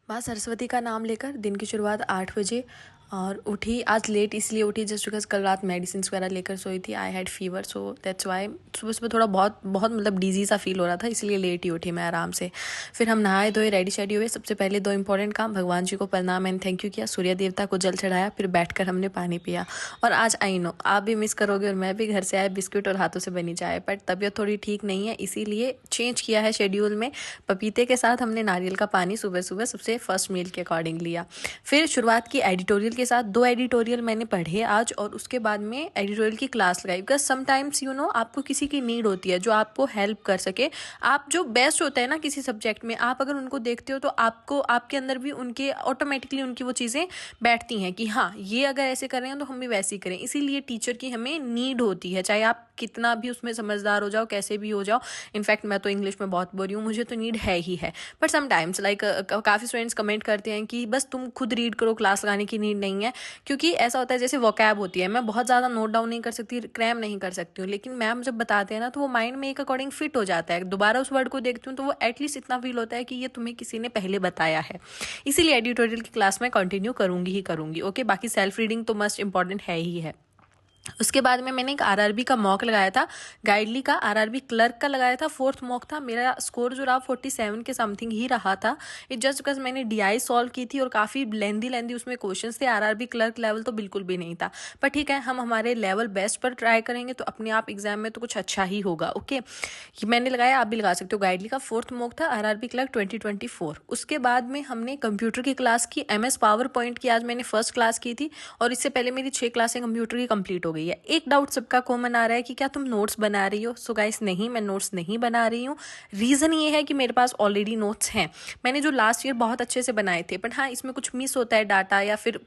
माँ सरस्वती का नाम लेकर दिन की शुरुआत 8 बजे और उठी आज लेट इसलिए उठी जस्ट बिकॉज कल रात मेडिसिन वगैरह लेकर सोई थी। I had fever so that's why सुबह सुबह थोड़ा बहुत बहुत मतलब डिजी सा फील हो रहा था, इसलिए लेट ही उठी मैं आराम से। फिर हम नहाए धोए रेडी शेडी हुए। सबसे पहले 2 इंपॉर्टेंट काम, भगवान जी को प्रणाम एंड थैंक यू किया, सूर्य देवता को जल चढ़ाया, फिर बैठकर हमने पानी पिया। और आज आई नो आप भी मिस करोगे और मैं भी, घर से आए बिस्किट और हाथों से बनी चाय, बट तबीयत थोड़ी ठीक नहीं है इसीलिए चेंज किया है शेड्यूल में। पपीते के साथ हमने नारियल का पानी सुबह सुबह सबसे फर्स्ट मील के अकॉर्डिंग लिया। फिर शुरुआत की एडिटोरियल के साथ, 2 एडिटोरियल मैंने पढ़े आज और उसके बाद में एडिटोरियल की क्लास लगाई। बिकॉज समटाइम्स आपको किसी की नीड होती है जो आपको हेल्प कर सके। आप जो बेस्ट होता है ना किसी सब्जेक्ट में, आप अगर उनको देखते हो तो आपको आपके अंदर भी उनके ऑटोमेटिकली उनकी वो चीज़ें बैठती हैं कि हाँ ये अगर ऐसे कर रहे हैं तो हम भी वैसे ही करें। इसीलिए टीचर की हमें नीड होती है, चाहे आप कितना भी उसमें समझदार हो जाओ, कैसे भी हो जाओ। इनफैक्ट मैं तो इंग्लिश में बहुत बोरी हूँ, मुझे तो नीड है ही है। बट समटाइम्स लाइक काफ़ी स्टूडेंट्स कमेंट करते हैं कि बस तुम खुद रीड करो, क्लास लगाने की नीड नहीं है। क्योंकि ऐसा होता है जैसे वोकैब होती है, मैं बहुत ज़्यादा नोट डाउन नहीं कर सकती, क्रैम नहीं कर सकती हूँ, लेकिन मैम जब बताते हैं ना तो वो माइंड में एक अकॉर्डिंग फिट हो जाता है। दोबारा उस वर्ड को देखती हूँ तो वो एटलीस्ट इतना फील होता है कि ये तुम्हें किसी ने पहले बताया है। इसीलिए एडिटोरियल की क्लास में कंटिन्यू करूँगी ही करूँगी। ओके, बाकी सेल्फ रीडिंग तो मस्ट इंपॉर्टेंट है ही है। उसके बाद में मैंने एक आरआरबी का मॉक लगाया था, गाइडली का आरआरबी क्लर्क का लगाया था, 4th मॉक था। मेरा स्कोर जो रहा 47 के समथिंग ही रहा था। इट जस्ट बिकॉज मैंने डीआई सॉल्व की थी और काफ़ी लेंदी उसमें क्वेश्चंस थे। आरआरबी क्लर्क लेवल तो बिल्कुल भी नहीं था, पर ठीक है, हम हमारे लेवल बेस्ट पर ट्राई करेंगे तो अपने आप एग्जाम में तो कुछ अच्छा ही होगा। ओके, मैंने लगाया, आप भी लगा सकते हो। गाइडली का 4th मॉक था, आरआरबी क्लर्क 2024। उसके बाद में हमने कंप्यूटर की क्लास की, एमएस पावर पॉइंट की आज मैंने फर्स्ट क्लास की थी और इससे पहले मेरी 6 क्लासें कंप्यूटर की कंप्लीट हो गई है। एक डाउट सबका कॉमन आ रहा है कि क्या तुम नोट्स बना रही हो? सो गाइस नहीं, मैं नोट्स नहीं बना रही हूँ। रीज़न ये है कि मेरे पास ऑलरेडी नोट्स हैं। मैंने जो लास्ट ईयर बहुत अच्छे से बनाए थे, बट हाँ इसमें कुछ मिस होता है डाटा या फिर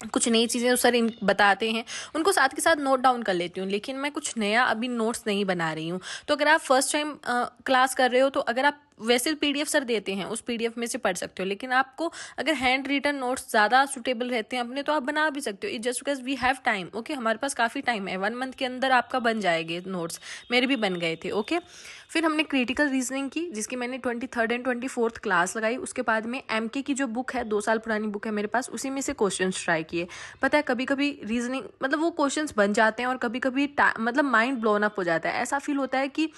कुछ नई चीज़ें सर इन बताते हैं, उनको साथ के साथ नोट डाउन कर लेती हूँ, लेकिन मैं कुछ नया अभी नोट्स नहीं बना रही हूँ। तो अगर आप फर्स्ट टाइम क्लास कर रहे हो तो अगर आप वैसे पीडीएफ सर देते हैं उस पीडीएफ में से पढ़ सकते हो, लेकिन आपको अगर हैंड रिटन नोट्स ज़्यादा सुटेबल रहते हैं अपने तो आप बना भी सकते हो। It just because we have time. Okay, हमारे पास काफ़ी टाइम है, 1 मंथ के अंदर आपका बन जाएंगे नोट्स। मेरे भी बन गए थे। ओके, फिर हमने क्रिटिकल रीजनिंग की जिसकी मैंने 23rd एंड 24th क्लास लगाई। उसके बाद में एमके की जो बुक है, 2 साल पुरानी बुक है मेरे पास, उसी में से क्वेश्चन ट्राई किए। पता है कभी कभी रीजनिंग मतलब वो क्वेश्चंस बन जाते हैं और कभी कभी मतलब माइंड ब्लोन अप हो जाता है। ऐसा फील होता है कि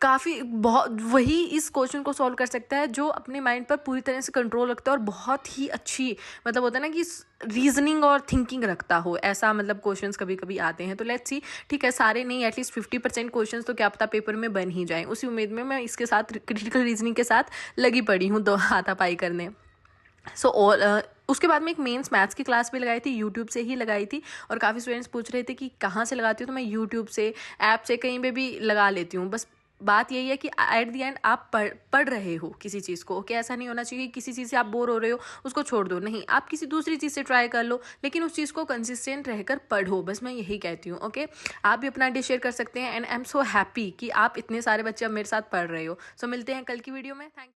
काफ़ी बहुत वही इस क्वेश्चन को सॉल्व कर सकता है जो अपने माइंड पर पूरी तरह से कंट्रोल रखता है और बहुत ही अच्छी मतलब होता है ना कि रीजनिंग और थिंकिंग रखता हो। ऐसा मतलब क्वेश्चंस कभी कभी आते हैं। तो लेट्स सी, ठीक है सारे नहीं, एटलीस्ट 50% क्वेश्चंस तो क्या पता पेपर में बन ही जाएं। उसी उम्मीद में मैं इसके साथ क्रिटिकल रीजनिंग के साथ लगी पड़ी हूँ, 2 हाथापाई करने। सो उसके बाद में एक मेंस मैथ्स की क्लास भी लगाई थी, यूट्यूब से ही लगाई थी। और काफ़ी स्टूडेंट्स पूछ रहे थे कि कहाँ से लगाती हो, तो मैं यूट्यूब से, ऐप से, कहीं पे भी लगा लेती हूँ। बस बात यही है कि एट द एंड आप पढ़ रहे हो किसी चीज़ को। ओके, ऐसा नहीं होना चाहिए कि किसी चीज़ से आप बोर हो रहे हो उसको छोड़ दो, नहीं, आप किसी दूसरी चीज़ से ट्राई कर लो लेकिन उस चीज़ को कंसिस्टेंट रहकर पढ़ो। बस मैं यही कहती हूँ। ओके, आप भी अपना आइडिया शेयर कर सकते हैं and I am so happy कि आप इतने सारे बच्चे अब मेरे साथ पढ़ रहे हो। सो मिलते हैं कल की वीडियो में। थैंक